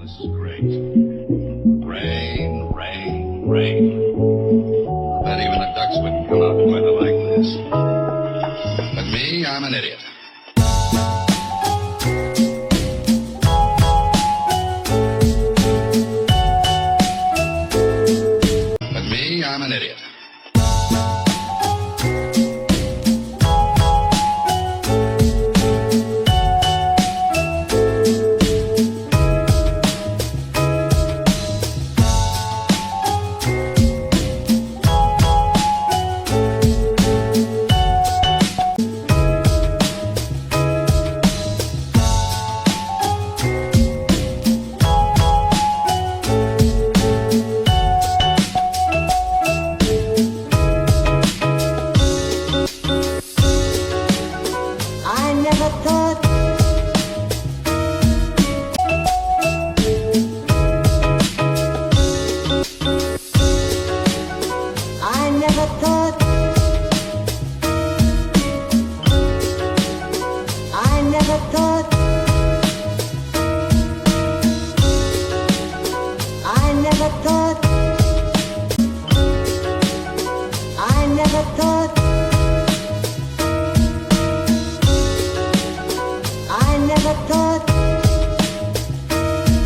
this is great. Rain, rain, rain. Bet even the ducks wouldn't come out in weather like this. But me, I'm an idiot. But me, I'm an idiot. I never thought